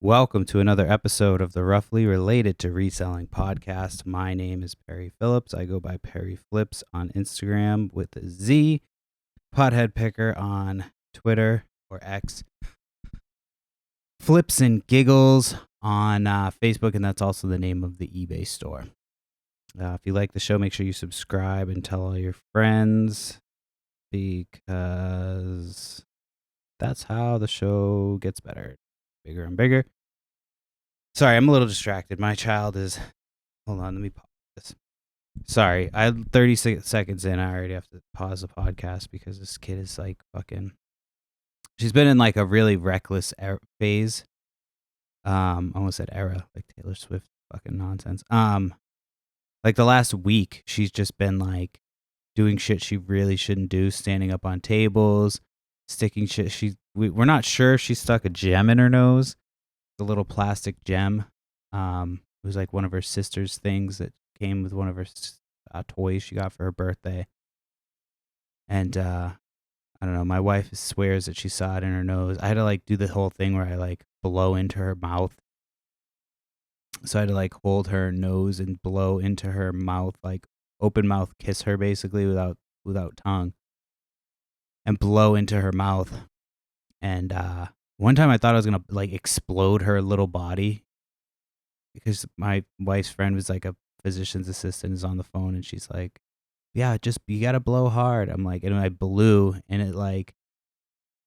Welcome to another episode of the Roughly Related to Reselling podcast. My name is Perry Phillips. I go by Perry Flips on Instagram with a Z, Pothead Picker on Twitter or X, Flips and Giggles on Facebook, and that's also the name of the eBay store. If you like the show, make sure you subscribe and tell all your friends because that's how the show gets better, bigger and bigger. Sorry, I'm a little distracted. My child is... Hold on, let me pause this. Sorry, 30 seconds in, I already have to pause the podcast because this kid is like fucking... She's been in like a really reckless phase. I almost said era, like Taylor Swift fucking nonsense. Like the last week, she's just been like doing shit she really shouldn't do, standing up on tables, sticking shit. We're not sure if she stuck a gem in her nose, a little plastic gem. It was like one of her sister's things that came with one of her toys she got for her birthday. And I don't know, my wife swears that she saw it in her nose. I had to like do the whole thing where I like blow into her mouth. So I had to like hold her nose and blow into her mouth, like open mouth kiss her basically without tongue, and blow into her mouth. And one time I thought I was gonna like explode her little body because my wife's friend was like a physician's assistant, is on the phone, and she's like, "Yeah, just you gotta blow hard." I'm like, and I blew, and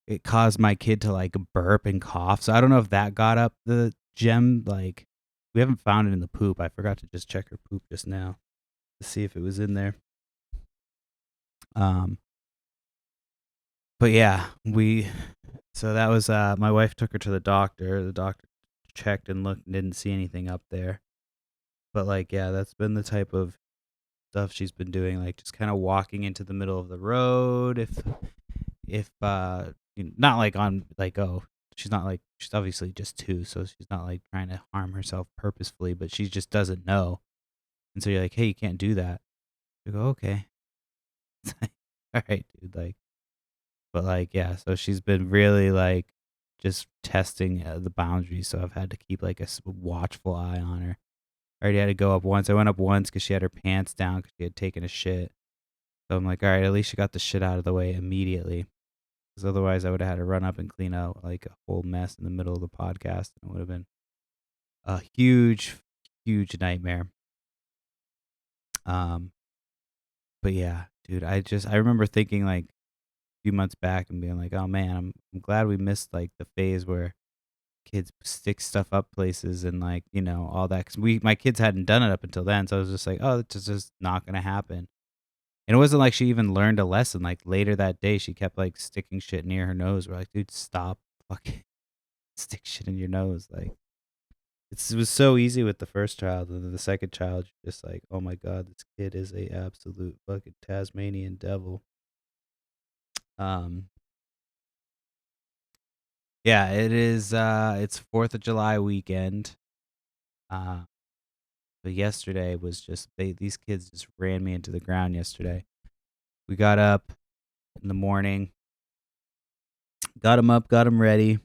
it caused my kid to like burp and cough. So I don't know if that got up the gem. Like, we haven't found it in the poop. I forgot to just check her poop just now to see if it was in there. But yeah, so that was my wife took her to the doctor. The doctor checked and looked and didn't see anything up there. But like, yeah, that's been the type of stuff she's been doing, like just kind of walking into the middle of the road. If not like on like, oh, she's obviously just 2, so she's not like trying to harm herself purposefully, but she just doesn't know. And so you're like, hey, you can't do that. You go, okay. All right, dude. Like, but like, yeah, so she's been really like just testing the boundaries. So I've had to keep like a watchful eye on her. I already had to go up once. I went up once because she had her pants down because she had taken a shit. So I'm like, all right, at least she got the shit out of the way immediately. Because otherwise I would have had to run up and clean out like a whole mess in the middle of the podcast. And it would have been a huge, huge nightmare. But yeah, dude, I remember thinking like a few months back and being like, oh man, I'm glad we missed like the phase where kids stick stuff up places and like, you know, all that. Cause my kids hadn't done it up until then. So I was just like, oh, it's just not going to happen. And it wasn't like she even learned a lesson. Like later that day, she kept like sticking shit near her nose. We're like, dude, stop fucking stick shit in your nose. Like it was so easy with the first child. And then the second child, you're just like, oh my God, this kid is a absolute fucking Tasmanian devil. Yeah, it is. It's 4th of July weekend. But yesterday was just these kids just ran me into the ground yesterday. We got up in the morning, got them up, got them ready,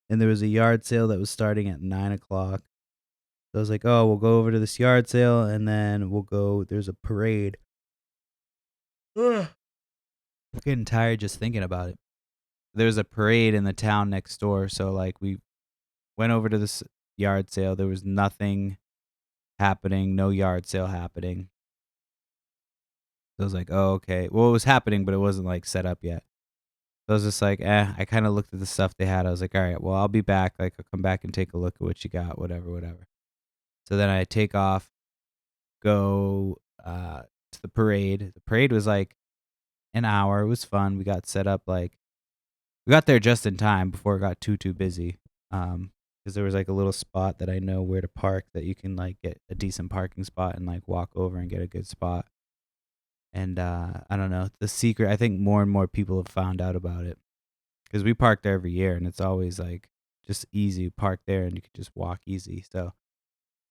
and there was a yard sale that was starting at 9 o'clock. So I was like, oh, we'll go over to this yard sale, and then there's a parade. I'm getting tired just thinking about it. There's a parade in the town next door, so like we went over to this yard sale. There was nothing happening, no yard sale happening. So I was like, oh, okay. Well, it was happening, but it wasn't like set up yet. So I was just like, I kind of looked at the stuff they had. I was like, all right, well, I'll be back. Like, I'll come back and take a look at what you got, whatever. So then I take off, go to the parade. The parade was like an hour. It was fun. We got set up we got there just in time before it got too busy. Because there was like a little spot that I know where to park that you can like get a decent parking spot and like walk over and get a good spot. And I don't know, the secret, I think more and more people have found out about it because we park there every year and it's always like just easy. Park there and you can just walk easy. So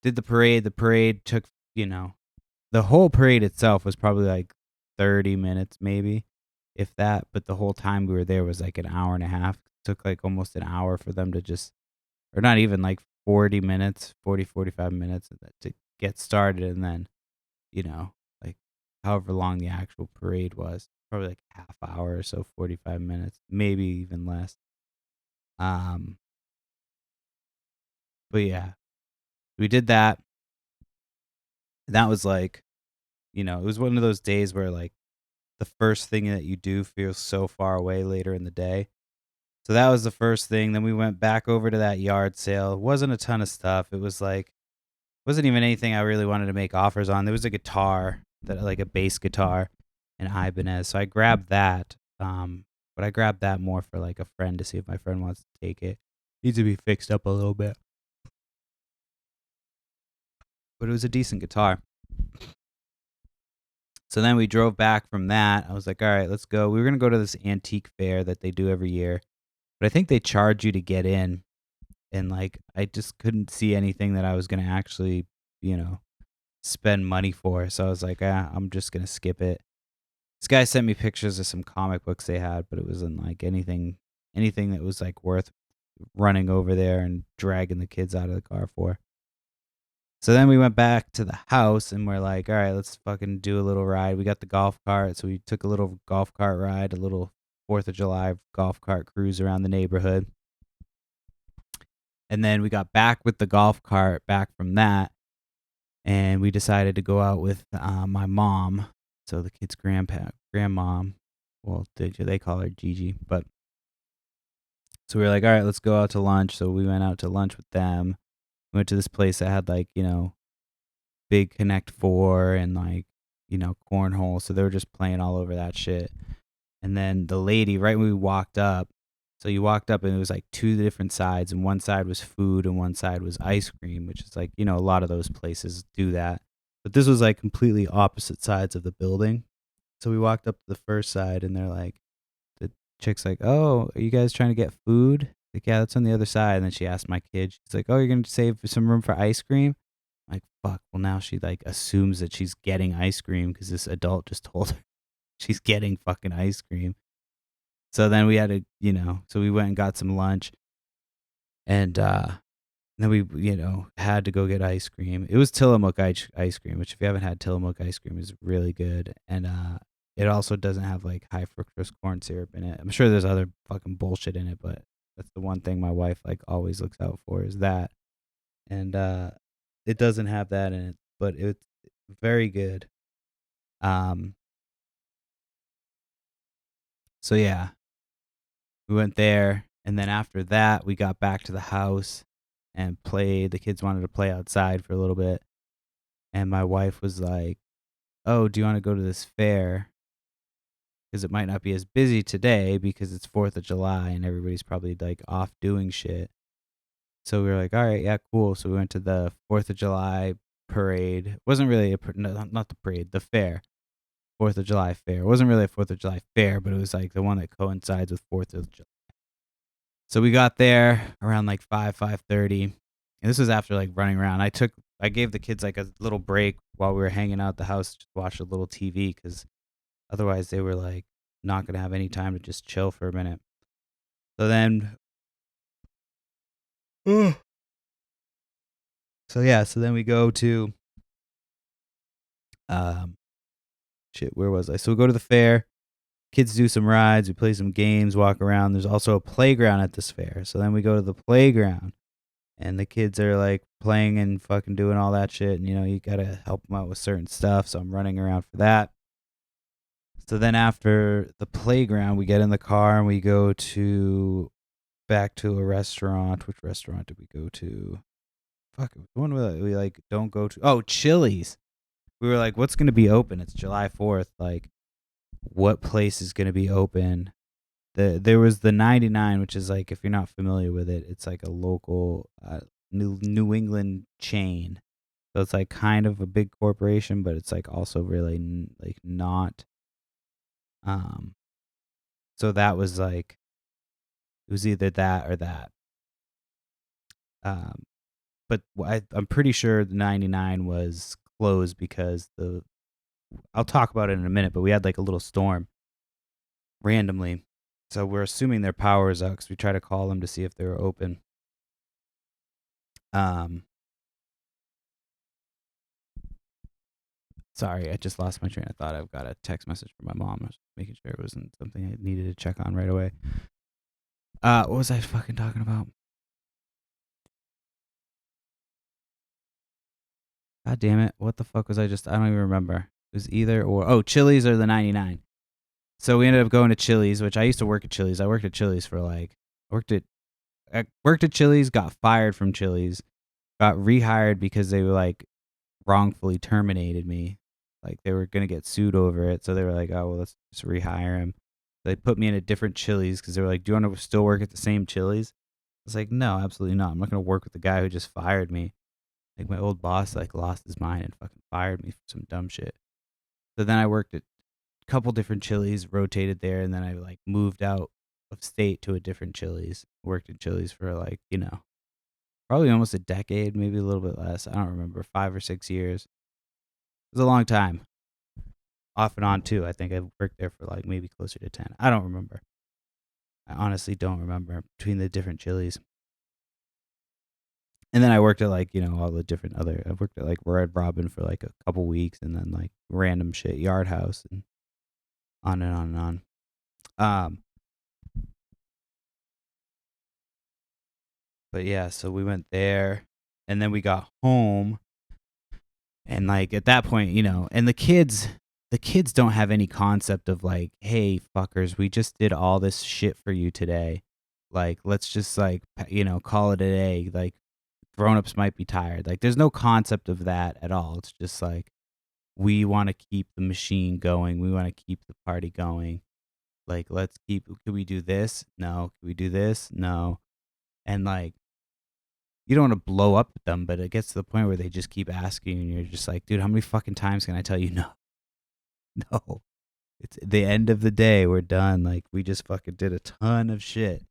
did the parade. The parade took, the whole parade itself was probably like 30 minutes maybe, if that. But the whole time we were there was like an hour and a half. It took like almost an hour for them to just, or not even like 40 minutes, 40, 45 minutes to get started. And then, like however long the actual parade was, probably like half hour or so, 45 minutes, maybe even less. But yeah, we did that. And that was like, it was one of those days where like the first thing that you do feels so far away later in the day. So that was the first thing. Then we went back over to that yard sale. It wasn't a ton of stuff. It was like, wasn't even anything I really wanted to make offers on. There was a guitar, like a bass guitar, an Ibanez. So I grabbed that. But I grabbed that more for like a friend to see if my friend wants to take it. Needs to be fixed up a little bit. But it was a decent guitar. So then we drove back from that. I was like, all right, let's go. We were going to go to this antique fair that they do every year. But I think they charge you to get in. And like, I just couldn't see anything that I was going to actually, spend money for. So I was like, I'm just going to skip it. This guy sent me pictures of some comic books they had, but it wasn't like anything that was like worth running over there and dragging the kids out of the car for. So then we went back to the house and we're like, all right, let's fucking do a little ride. We got the golf cart. So we took a little golf cart ride, a little 4th of July golf cart cruise around the neighborhood. And then we got back with the golf cart back from that. And we decided to go out with my mom. So the kid's grandmom. Well, they call her Gigi. But so we were like, all right, let's go out to lunch. So we went out to lunch with them. We went to this place that had like, big Connect Four and like, cornhole. So they were just playing all over that shit. And then the lady, right when we walked up, so you walked up and it was like two different sides, and one side was food and one side was ice cream, which is like, a lot of those places do that. But this was like completely opposite sides of the building. So we walked up to the first side and they're like, the chick's like, oh, are you guys trying to get food? Like, yeah, that's on the other side. And then she asked my kid, she's like, oh, you're going to save some room for ice cream? I'm like, fuck. Well, now she like assumes that she's getting ice cream because this adult just told her she's getting fucking ice cream. So then we had to, so we went and got some lunch. And then we, had to go get ice cream. It was Tillamook ice cream, which if you haven't had Tillamook ice cream is really good. And it also doesn't have like high fructose corn syrup in it. I'm sure there's other fucking bullshit in it, but that's the one thing my wife like always looks out for is that. And it doesn't have that in it, but it's very good. So yeah, we went there, and then after that, we got back to the house and played. The kids wanted to play outside for a little bit, and my wife was like, "Oh, do you want to go to this fair? Because it might not be as busy today because it's 4th of July and everybody's probably like off doing shit." So we were like, "All right, yeah, cool." So we went to the 4th of July parade. It wasn't really not the parade, the fair. 4th of July fair. It wasn't really a 4th of July fair, but it was like the one that coincides with 4th of July. So we got there around like 5:30. And this was after like running around. I gave the kids like a little break while we were hanging out at the house to watch a little TV because otherwise they were like not going to have any time to just chill for a minute. So then so then we go to where was I? So we go to the fair. Kids do some rides, we play some games, walk around. There's also a playground at this fair. So then we go to the playground and the kids are like playing and fucking doing all that shit. And, you got to help them out with certain stuff. So I'm running around for that. So then after the playground, we get in the car and we go back to a restaurant. Which restaurant did we go to? Fuck, one we like don't go to. Oh, Chili's. We were like, what's going to be open? It's July 4th. Like, what place is going to be open? There was the 99, which is like, if you're not familiar with it, it's like a local New England chain. So it's like kind of a big corporation, but it's like also really like not. So that was like, it was either that or that. But I'm pretty sure the 99 was closed because I'll talk about it in a minute, but we had like a little storm randomly. So we're assuming their power is out because we try to call them to see if they were open. Um, sorry, I just lost my train of thought. I've got a text message from my mom. I was making sure it wasn't something I needed to check on right away. What was I fucking talking about? God damn it. What the fuck was I just? I don't even remember. It was either or. Oh, Chili's or the 99. So we ended up going to Chili's, which I used to work at Chili's. I worked at Chili's for like, I worked at Chili's, got fired from Chili's, got rehired because they were like wrongfully terminated me. Like they were going to get sued over it. So they were like, oh, well, let's just rehire him. They put me in a different Chili's because they were like, do you want to still work at the same Chili's? I was like, no, absolutely not. I'm not going to work with the guy who just fired me. Like my old boss like lost his mind and fucking fired me for some dumb shit. So then I worked at a couple different Chili's, rotated there, and then I like moved out of state to a different Chili's. Worked at Chili's for like, probably almost a decade, maybe a little bit less. I don't remember, 5 or 6 years. It was a long time. Off and on too. I think I worked there for like maybe closer to 10. I don't remember. I honestly don't remember between the different Chili's. And then I worked at like, all the different other, I worked at like Red Robin for like a couple weeks and then like random shit, Yard House and on and on and on. But yeah, so we went there and then we got home and like at that point, and the kids don't have any concept of like, hey, fuckers, we just did all this shit for you today. Like, let's just like, call it a day. Like, grown-ups might be tired. Like, there's no concept of that at all. It's just like, we want to keep the machine going. We want to keep the party going. Like, could we do this? No. Could we do this? No. And like, you don't want to blow up at them, but it gets to the point where they just keep asking and you're just like, dude, how many fucking times can I tell you no? No. It's the end of the day. We're done. Like, we just fucking did a ton of shit.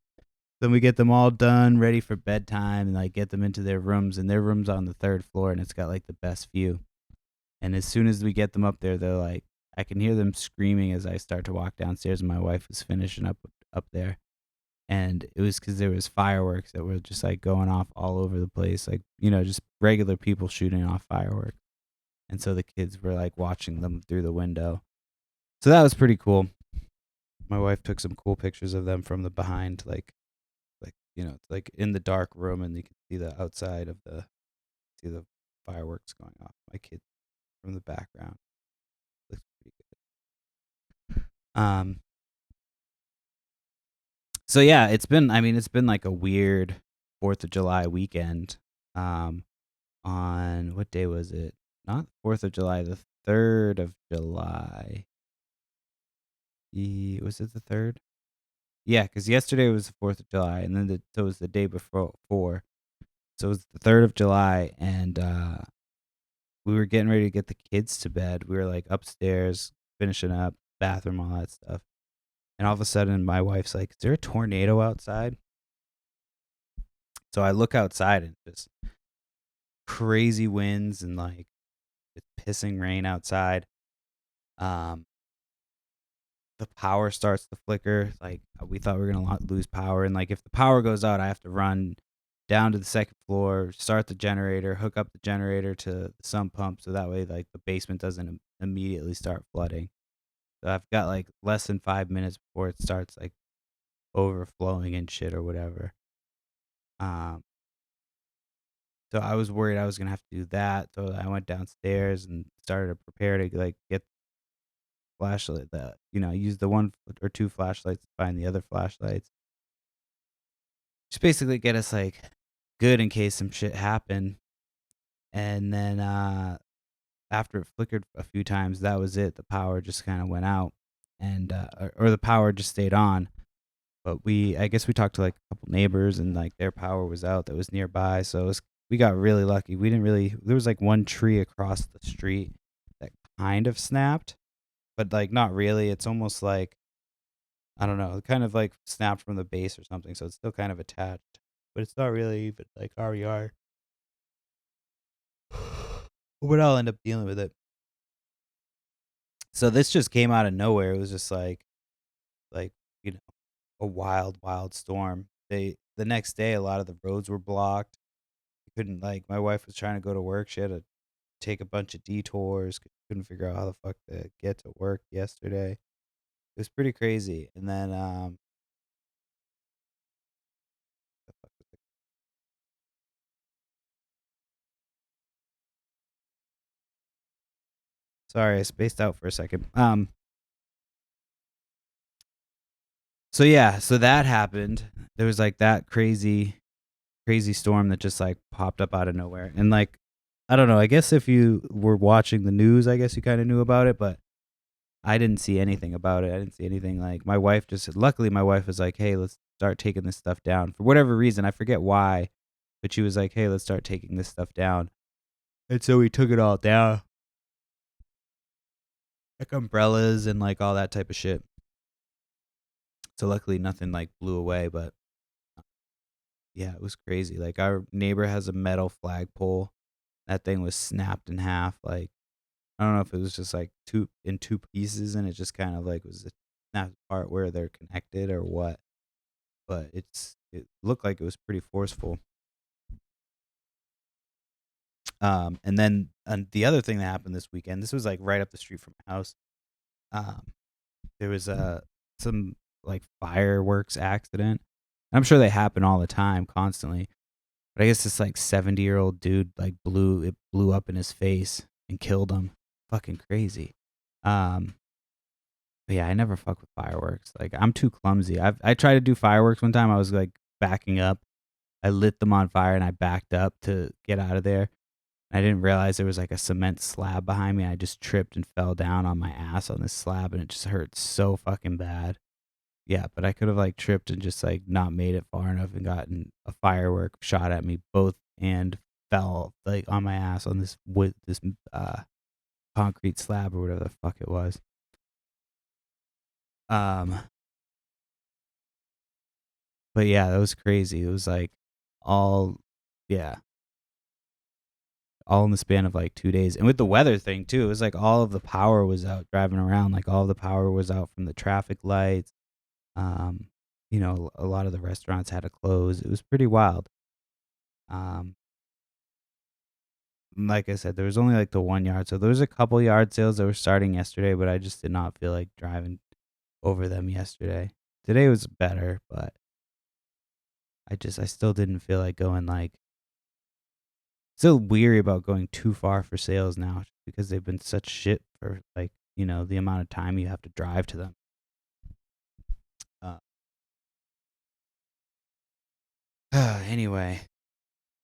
Then we get them all done, ready for bedtime, and like get them into their rooms. And their room's on the 3rd floor, and it's got like the best view. And as soon as we get them up there, they're like, I can hear them screaming as I start to walk downstairs. And my wife was finishing up there, and it was because there was fireworks that were just like going off all over the place, like just regular people shooting off fireworks. And so the kids were like watching them through the window. So that was pretty cool. My wife took some cool pictures of them from the behind, like it's like in the dark room, and you can see the outside of see the fireworks going off. My kid from the background looks pretty good. So yeah, it's been like a weird 4th of July weekend. On what day was it? Not 4th of July, the 3rd of July. Was it the 3rd? Yeah, because yesterday was the 4th of July, and then so it was the day before. So it was the 3rd of July, and we were getting ready to get the kids to bed. We were like upstairs, finishing up, bathroom, all that stuff. And all of a sudden, my wife's like, is there a tornado outside? So I look outside, and just crazy winds, and like it's pissing rain outside. The power starts to flicker. Like we thought we were gonna lose power, and like if the power goes out, I have to run down to the 2nd floor, start the generator, hook up the generator to the sump pump, so that way like the basement doesn't immediately start flooding. So I've got like less than 5 minutes before it starts like overflowing and shit or whatever. Um, so I was worried I was gonna have to do that. So I went downstairs and started to prepare to like get flashlight that use the one or two flashlights to find the other flashlights. Just basically get us like good in case some shit happened. And then after it flickered a few times, that was it. The power just kind of went out, and or the power just stayed on. But I guess we talked to like a couple neighbors, and like their power was out that was nearby. So we got really lucky. We didn't really. There was like one tree across the street that kind of snapped, but like not really. It's almost like, I don't know, kind of like snapped from the base or something. So it's still kind of attached, but it's not really even like RER. But I'll end up dealing with it. So this just came out of nowhere. It was just like you know, a wild storm. The next day, a lot of the roads were blocked couldn't, like, my wife was trying to go to work. She had to take a bunch of detours. Couldn't figure out how the fuck to get to work yesterday. It was pretty crazy. And then the fuck was it? Sorry, I spaced out for a second. So yeah, so that happened. There was like that crazy storm that just like popped up out of nowhere. And like I don't know, I guess if you were watching the news, I guess you kind of knew about it, but I didn't see anything about it. I didn't see anything. Like my wife just luckily my wife was like, "Hey, let's start taking this stuff down." For whatever reason, I forget why, but she was like, "Hey, let's start taking this stuff down." And so we took it all down. Like umbrellas and like all that type of shit. So luckily nothing like blew away, but yeah, it was crazy. Like our neighbor has a metal flagpole. That thing was snapped in half. Like I don't know if it was just like two pieces and it just kind of like was a snapped part where they're connected or what. But it looked like it was pretty forceful. And then the other thing that happened this weekend, this was like right up the street from my house. Um, there was some like fireworks accident. I'm sure they happen all the time, constantly. But I guess this like 70-year-old dude like blew up in his face and killed him. Fucking crazy. Um, but yeah, I never fuck with fireworks. Like I'm too clumsy. I tried to do fireworks one time. I was like backing up. I lit them on fire and I backed up to get out of there. I didn't realize there was like a cement slab behind me. I just tripped and fell down on my ass on this slab and it just hurt so fucking bad. Yeah, but I could have like tripped and just like not made it far enough and gotten a firework shot at me both and fell like on my ass on this wood this concrete slab or whatever the fuck it was. Um but yeah, that was crazy. It was like all yeah, all in the span of like 2 days. And with the weather thing too, it was like all of the power was out driving around, like all of the power was out from the traffic lights. Um, a lot of the restaurants had to close. It was pretty wild. Um, like I said, there was only like the 1 yard. So there was a couple yard sales that were starting yesterday, but I just did not feel like driving over them yesterday. Today was better, but I still didn't feel like going like still weary about going too far for sales now because they've been such shit for like, the amount of time you have to drive to them. Uh, anyway,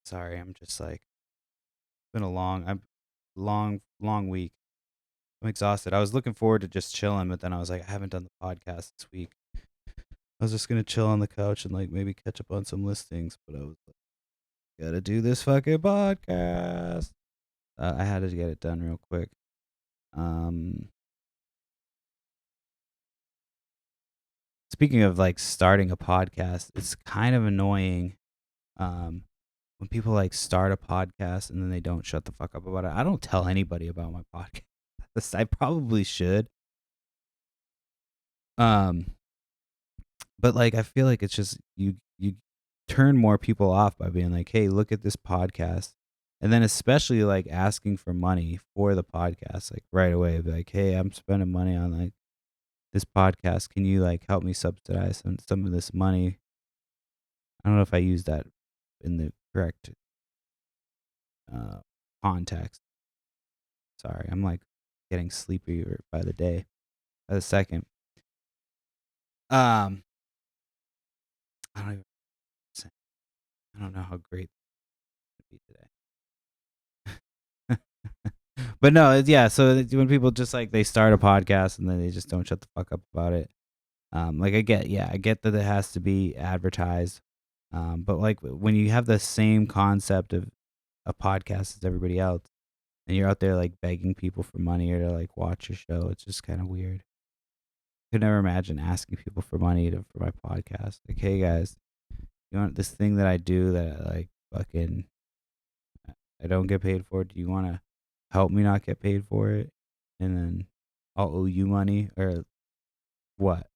sorry, I'm just like been a long week. I'm exhausted. I was looking forward to just chilling, but then I was like, I haven't done the podcast this week. I was just gonna chill on the couch and like maybe catch up on some listings, but I was like, gotta do this fucking podcast. I had to get it done real quick. Um, Speaking of like starting a podcast, it's kind of annoying. Um, when people like start a podcast and then they don't shut the fuck up about it. I don't tell anybody about my podcast. I probably should. Um, but like I feel like it's just you turn more people off by being like, "Hey, look at this podcast." And then especially like asking for money for the podcast like right away, be like, "Hey, I'm spending money on like this podcast. Can you like help me subsidize some of this money?" I don't know if I used that in the correct uh context. Sorry, I'm like getting sleepier by the day, by the second. Um, I don't even say- I don't know how great it would be today. But no, yeah. So when people just like they start a podcast and then they just don't shut the fuck up about it. Like I get that it has to be advertised. But like when you have the same concept of a podcast as everybody else, and you're out there like begging people for money or to like watch your show, it's just kind of weird. Could never imagine asking people for money for my podcast. Like, hey guys, you want this thing that I do that I like fucking I don't get paid for? Do you want to help me not get paid for it? And then I'll owe you money or what?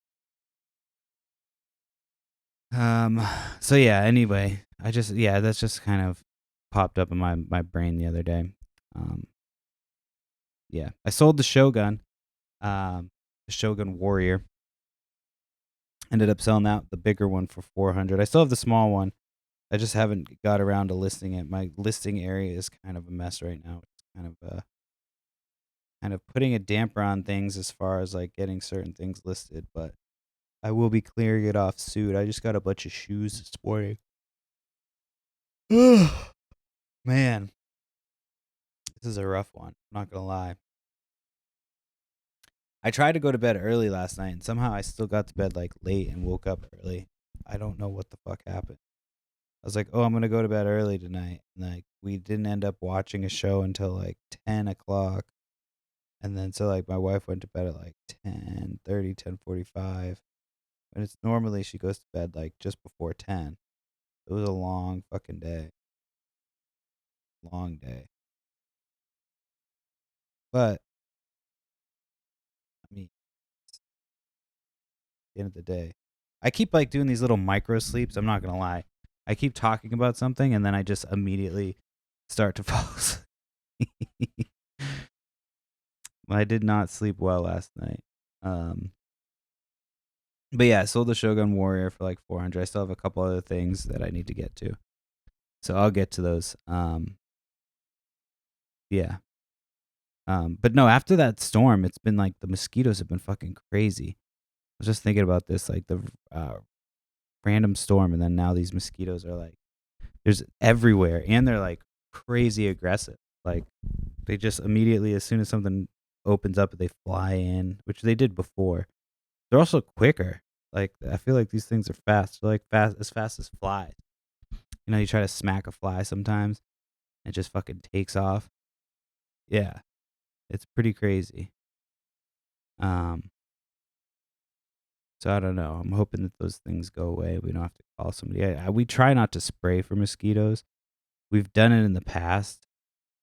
Um so yeah, anyway, that's just kind of popped up in my brain the other day. Yeah, I sold the Shogun, the Shogun Warrior. Ended up selling out the bigger one for 400. I still have the small one. I just haven't got around to listing it. My listing area is kind of a mess right now. It's kind of putting a damper on things as far as like getting certain things listed, but I will be clearing it off soon. I just got a bunch of shoes this morning. Man, this is a rough one. I'm not gonna lie. I tried to go to bed early last night, and somehow I still got to bed like late and woke up early. I don't know what the fuck happened. I was like, oh, I'm gonna go to bed early tonight, and like we didn't end up watching a show until like 10 o'clock, and then so like my wife went to bed at like 10:30, 10:45, and it's normally she goes to bed like just before 10. It was a long fucking day, long day. But I mean, at the end of the day, I keep like doing these little micro sleeps. I'm not gonna lie. I keep talking about something and then I just immediately start to fall asleep. I did not sleep well last night. But yeah, I sold the Shogun Warrior for like 400. I still have a couple other things that I need to get to, so I'll get to those. Yeah. But no, after that storm, it's been like the mosquitoes have been fucking crazy. I was just thinking about this, like the random storm, and then now these mosquitoes are like there's everywhere, and they're like crazy aggressive. Like they just immediately, as soon as something opens up, they fly in, which they did before. They're also quicker. Like I feel like these things are fast. They're like fast as flies. You know, you try to smack a fly sometimes, it just fucking takes off. Yeah, it's pretty crazy. Um, so I don't know. I'm hoping that those things go away. We don't have to call somebody. We try not to spray for mosquitoes. We've done it in the past.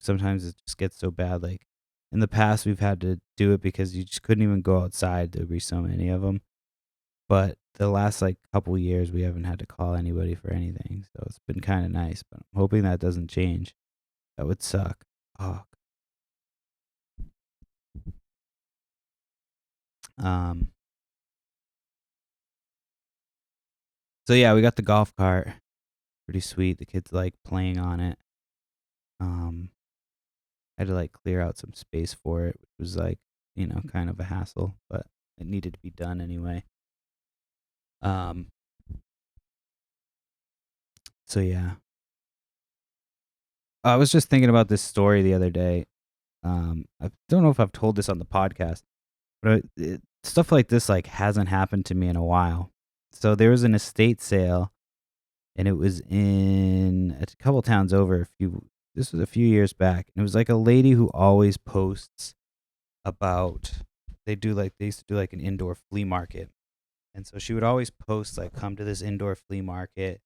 Sometimes it just gets so bad. Like in the past, we've had to do it because you just couldn't even go outside. There'd be so many of them. But the last like couple years, we haven't had to call anybody for anything. So it's been kind of nice. But I'm hoping that doesn't change. That would suck. Oh. Um. So yeah, we got the golf cart. Pretty sweet. The kids like playing on it. I had to like clear out some space for it, which was like, kind of a hassle, but it needed to be done anyway. Um, so yeah. I was just thinking about this story the other day. I don't know if I've told this on the podcast, but stuff like this like hasn't happened to me in a while. So there was an estate sale, and it was in a couple towns over. This was a few years back, and it was like a lady who always posts about. They used to do like an indoor flea market, and so she would always post like, "Come to this indoor flea market."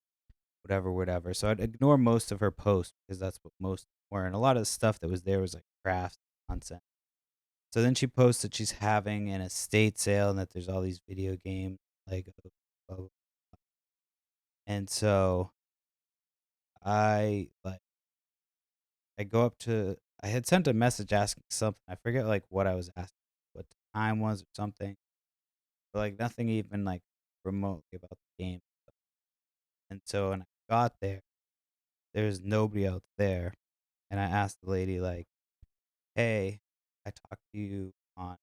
Whatever, whatever. So I'd ignore most of her posts because that's what most were. And a lot of the stuff that was there was like craft nonsense. So then she posts that she's having an estate sale and that there's all these video games, Lego, blah, blah, blah. And so I like I go up to I had sent a message asking something. I forget like what I was asking, what the time was or something. But like nothing even like remotely about the game. And so when I got there, there's nobody else there. And I asked the lady like, hey, I talked to you on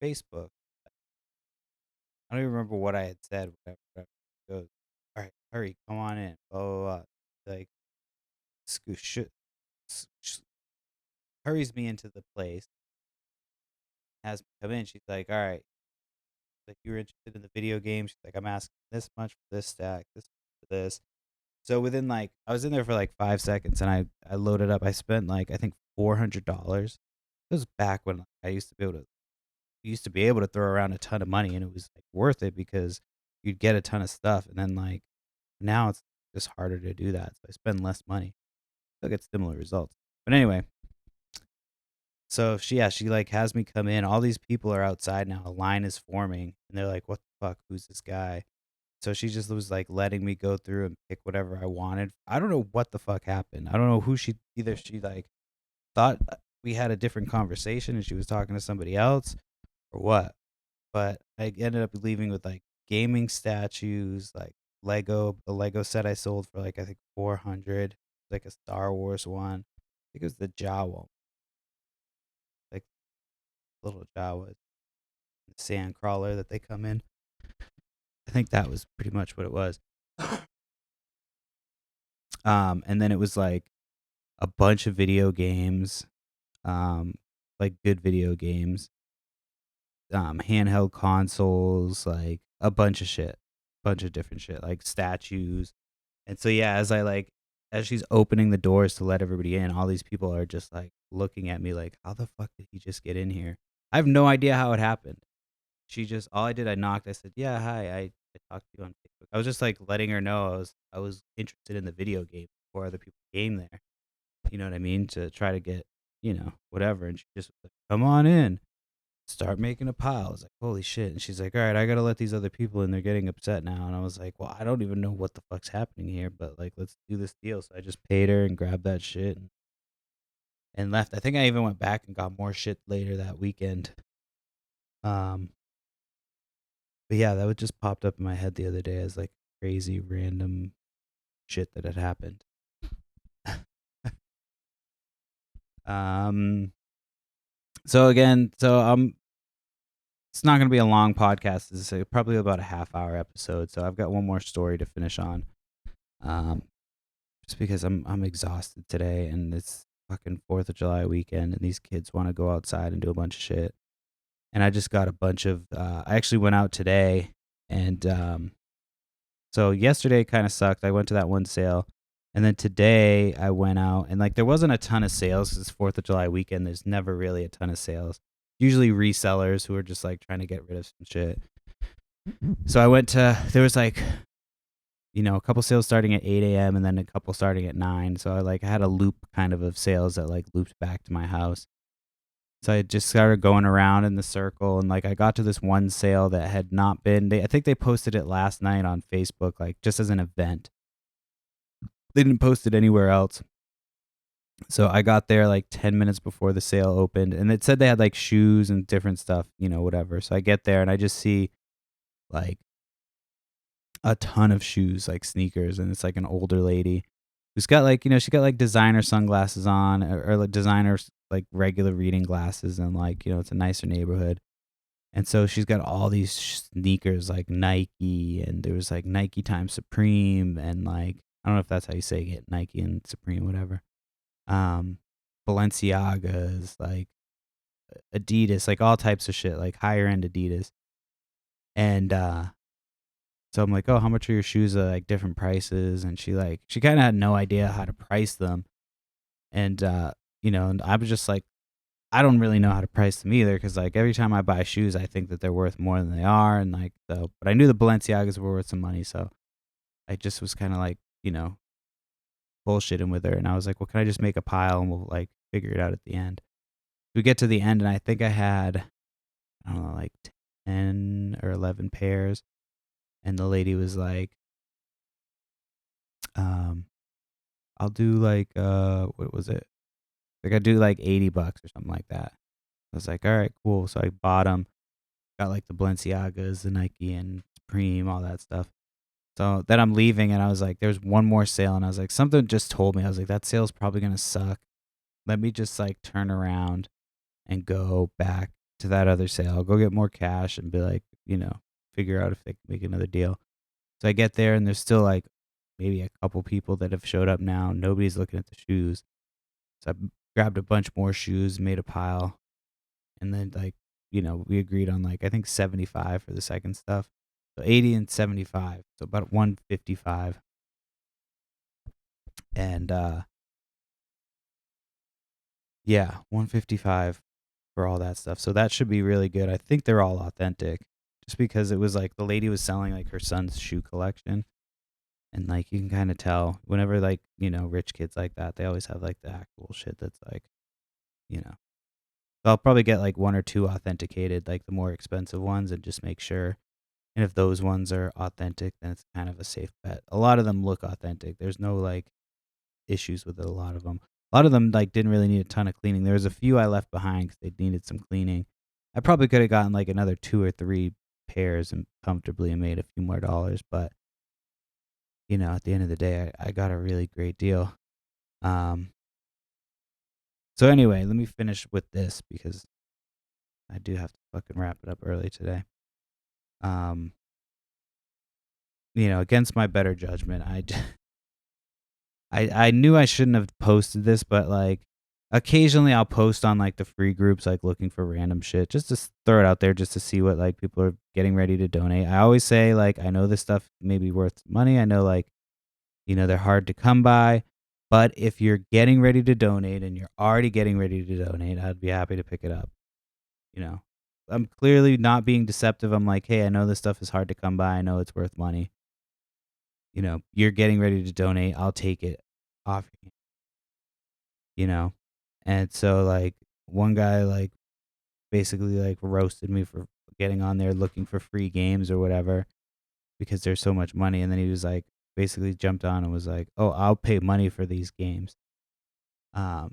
Facebook. I don't even remember what I had said. Whatever. She goes, all right, hurry, come on in. Blah, blah, blah. Like, hurries me into the place, has me come in. She's like, all right, like you were interested in the video game. She's like, I'm asking this much for this stack, this much for this. So within like, I was in there for like 5 seconds, and I loaded up. I spent like I think $400. It was back when I used to be able to throw around a ton of money, and it was like worth it because you'd get a ton of stuff, and then like now it's just harder to do that, so I spend less money. Still get similar results. But anyway, so she like has me come in. All these people are outside now. A line is forming, and they're like, "What the fuck? Who's this guy?" So she just was like letting me go through and pick whatever I wanted. I don't know what the fuck happened. I don't know who either she like thought we had a different conversation and she was talking to somebody else or what. But I ended up leaving with like gaming statues, like the Lego set I sold for like I think 400, like a Star Wars one. I think it was the Jawa, like little Jawa sand crawler that they come in. I think that was pretty much what it was. And then it was like a bunch of video games, like good video games, handheld consoles, like a bunch of shit, bunch of different shit, like statues. And so yeah, as she's opening the doors to let everybody in, all these people are just like looking at me like, how the fuck did he just get in here? I have no idea how it happened. I knocked. I said, yeah, hi. I talked to you on Facebook. I was just like letting her know I was interested in the video game before other people came there. You know what I mean? To try to get, whatever. And she just was like, come on in, start making a pile. I was like, holy shit. And she's like, all right, I got to let these other people in. They're getting upset now. And I was like, well, I don't even know what the fuck's happening here, but like, let's do this deal. So I just paid her and grabbed that shit and left. I think I even went back and got more shit later that weekend. But yeah, that would just popped up in my head the other day as like crazy random shit that had happened. um so it's not going to be a long podcast. It's probably about a half-hour episode. So I've got one more story to finish on. Just because I'm exhausted today and it's fucking 4th of July weekend and these kids want to go outside and do a bunch of shit. And I just got a bunch of I actually went out today and so yesterday kind of sucked. I went to that one sale. And then today I went out and like there wasn't a ton of sales 'cause it's 4th of July weekend. There's never really a ton of sales. Usually resellers who are just like trying to get rid of some shit. So there was like, a couple sales starting at 8 a.m. and then a couple starting at 9. So I had a loop kind of sales that like looped back to my house. So I just started going around in the circle and like I got to this one sale that had not been, I think they posted it last night on Facebook, like just as an event. They didn't post it anywhere else. So I got there like 10 minutes before the sale opened and it said they had like shoes and different stuff, whatever. So I get there and I just see like a ton of shoes, like sneakers. And it's like an older lady who's got like, she got like designer sunglasses on or like designer, like regular reading glasses. And like, it's a nicer neighborhood. And so she's got all these sneakers like Nike and there was like Nike times Supreme and like, I don't know if that's how you say it, Nike and Supreme, whatever. Balenciagas, like Adidas, like all types of shit, like higher end Adidas. And so I'm like, oh, how much are your shoes? Like different prices. And she kind of had no idea how to price them. And, and I was just like, I don't really know how to price them either. Cause like every time I buy shoes, I think that they're worth more than they are. And like, but I knew the Balenciagas were worth some money. So I just was kind of like, bullshitting with her. And I was like, well, can I just make a pile and we'll like figure it out at the end? We get to the end and I think I had, I don't know, like 10 or 11 pairs. And the lady was like, I'll do like, what was it? Like I do like $80 or something like that. I was like, all right, cool. So I bought them, got like the Balenciagas, the Nike and Supreme, all that stuff. So then I'm leaving and I was like, there's one more sale. And I was like, something just told me, I was like, that sale's probably going to suck. Let me just like turn around and go back to that other sale, go get more cash and be like, figure out if they can make another deal. So I get there and there's still like maybe a couple people that have showed up now. Nobody's looking at the shoes. So I grabbed a bunch more shoes, made a pile. And then like, we agreed on like, I think 75 for the second stuff. So 80 and 75. So about 155. And yeah, 155 for all that stuff. So that should be really good. I think they're all authentic. Just because it was like the lady was selling like her son's shoe collection. And like you can kind of tell whenever like, rich kids like that, they always have like the actual shit that's like, I'll probably get like one or two authenticated, like the more expensive ones and just make sure. And if those ones are authentic, then it's kind of a safe bet. A lot of them look authentic. There's no like issues with it, a lot of them. A lot of them like didn't really need a ton of cleaning. There was a few I left behind because they needed some cleaning. I probably could have gotten like another 2 or 3 pairs and comfortably and made a few more dollars, but at the end of the day, I got a really great deal. So anyway, let me finish with this because I do have to fucking wrap it up early today. Against my better judgment, I knew I shouldn't have posted this, but like occasionally I'll post on like the free groups, like looking for random shit, just to throw it out there, just to see what like people are getting ready to donate. I always say like I know this stuff may be worth money. I know like they're hard to come by, but if you're getting ready to donate and you're already getting ready to donate, I'd be happy to pick it up. I'm clearly not being deceptive. I'm like, hey, I know this stuff is hard to come by. I know it's worth money. You're getting ready to donate. I'll take it off you know? And so like one guy like basically like roasted me for getting on there looking for free games or whatever because there's so much money. And then he was like basically jumped on and was like, oh, I'll pay money for these games.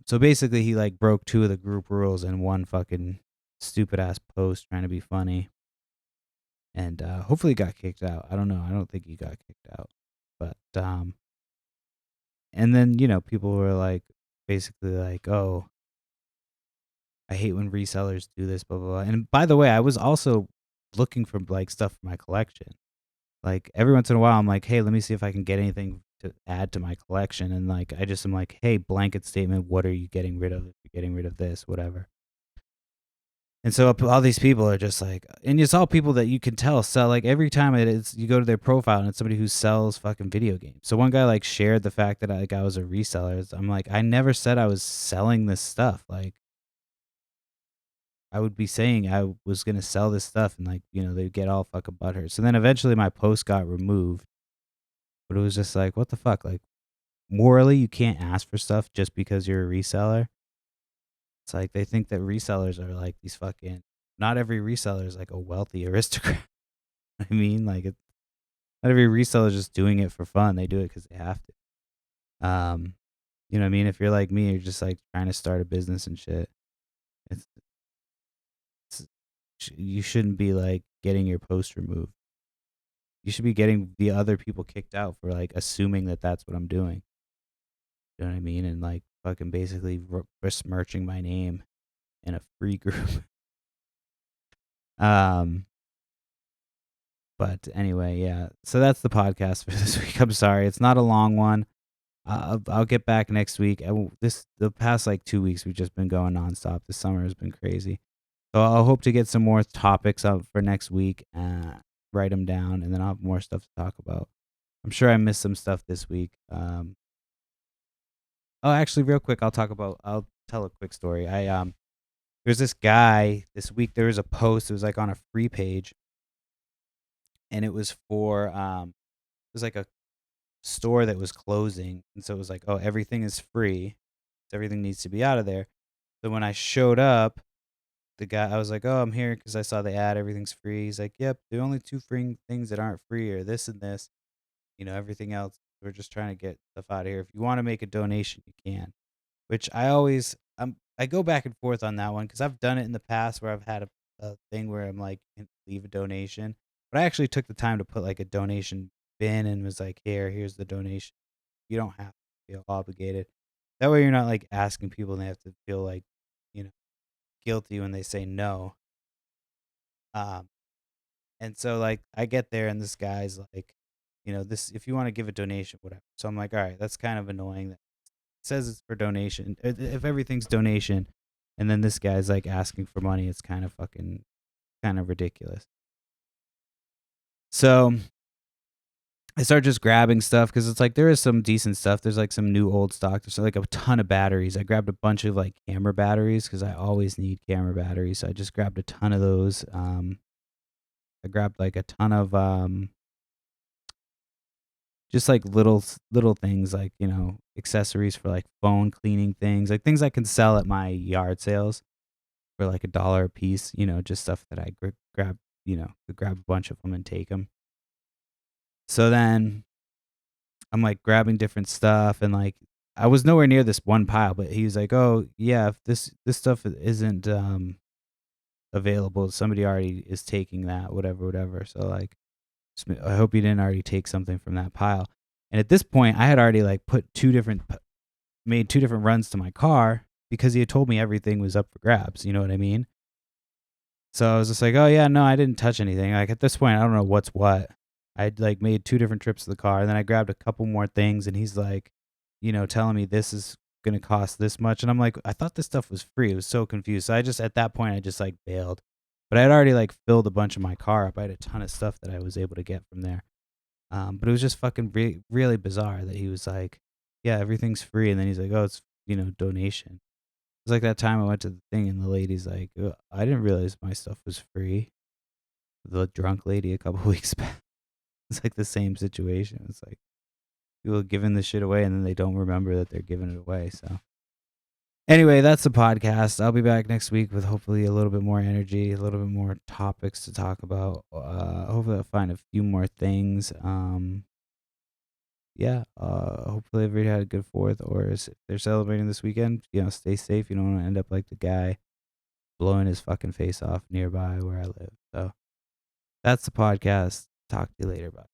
So basically he like broke 2 of the group rules in one fucking stupid ass post trying to be funny. And hopefully got kicked out. I don't know. I don't think he got kicked out. But and then, people were like basically like, "Oh, I hate when resellers do this, blah blah blah." And by the way, I was also looking for like stuff for my collection. Like every once in a while I'm like, "Hey, let me see if I can get anything to add to my collection." And like I just am like, "Hey, blanket statement, what are you getting rid of? If you're getting rid of this, whatever." And so all these people are just like, and it's all people that you can tell sell. Like every time you go to their profile and it's somebody who sells fucking video games. So one guy like shared the fact that I was a reseller. I'm like, I never said I was selling this stuff. Like I would be saying I was gonna sell this stuff, and like they get all fucking butthurt. So then eventually my post got removed, but it was just like, what the fuck? Like morally, you can't ask for stuff just because you're a reseller. It's like they think that resellers are like these fucking. Not every reseller is like a wealthy aristocrat. I mean, like not every reseller is just doing it for fun. They do it because they have to. You know what I mean? If you're like me, you're just like trying to start a business and shit. It's, you shouldn't be like getting your post removed. You should be getting the other people kicked out for like assuming that that's what I'm doing. You know what I mean? And like fucking basically besmirching my name in a free group. But anyway, yeah. So that's the podcast for this week. I'm sorry, it's not a long one. I'll get back next week. The past like 2 weeks we've just been going nonstop. This summer has been crazy. So I'll hope to get some more topics up for next week. Write them down, and then I'll have more stuff to talk about. I'm sure I missed some stuff this week. Oh, actually, real quick, I'll tell a quick story. There's this guy this week. There was a post. It was like on a free page, and it was for it was like a store that was closing, and so it was like, oh, everything is free, so everything needs to be out of there. So when I showed up, the guy, I was like, oh, I'm here because I saw the ad, everything's free. He's like, yep, the only 2 free things that aren't free are this and this. Everything else, we're just trying to get stuff out of here. If you want to make a donation, you can. Which I go back and forth on that one because I've done it in the past where I've had a thing where I'm like, leave a donation, but I actually took the time to put like a donation bin and was like, here's the donation. You don't have to feel obligated. That way you're not like asking people and they have to feel like, guilty when they say no. And so like I get there and this guy's like, this, if you want to give a donation, whatever. So I'm like, all right, that's kind of annoying that it says it's for donation. If everything's donation, and then this guy's like asking for money, it's kind of ridiculous. So I start just grabbing stuff because it's like there is some decent stuff. There's like some new old stock. There's like a ton of batteries. I grabbed a bunch of like camera batteries because I always need camera batteries. So I just grabbed a ton of those. I grabbed like a ton of just like little things like accessories for like phone cleaning things, like things I can sell at my yard sales for like $1 a piece. Just stuff that I grabbed could grab a bunch of them and take them. So then I'm like grabbing different stuff, and like I was nowhere near this one pile, but he was like, "Oh yeah, if this stuff isn't available, somebody already is taking that, whatever, whatever." So like, I hope you didn't already take something from that pile. And at this point, I had already like made two different runs to my car because he had told me everything was up for grabs. You know what I mean? So I was just like, "Oh yeah, no, I didn't touch anything." Like at this point, I don't know what's what. I'd like made two different trips to the car, and then I grabbed a couple more things, and he's like, telling me this is gonna cost this much, and I'm like, I thought this stuff was free. I was so confused. So I just at that point I just like bailed. But I had already like filled a bunch of my car up. I had a ton of stuff that I was able to get from there. But it was just fucking really bizarre that he was like, "Yeah, everything's free," and then he's like, "Oh, it's donation." It's like that time I went to the thing and the lady's like, I didn't realize my stuff was free." The drunk lady a couple weeks back. It's like the same situation. It's like people giving the shit away and then they don't remember that they're giving it away. So anyway, that's the podcast. I'll be back next week with hopefully a little bit more energy, a little bit more topics to talk about. Hopefully I'll find a few more things. Yeah, hopefully everybody had a good 4th, or if they're celebrating this weekend, stay safe. You don't want to end up like the guy blowing his fucking face off nearby where I live. So that's the podcast. Talk to you later. Bye.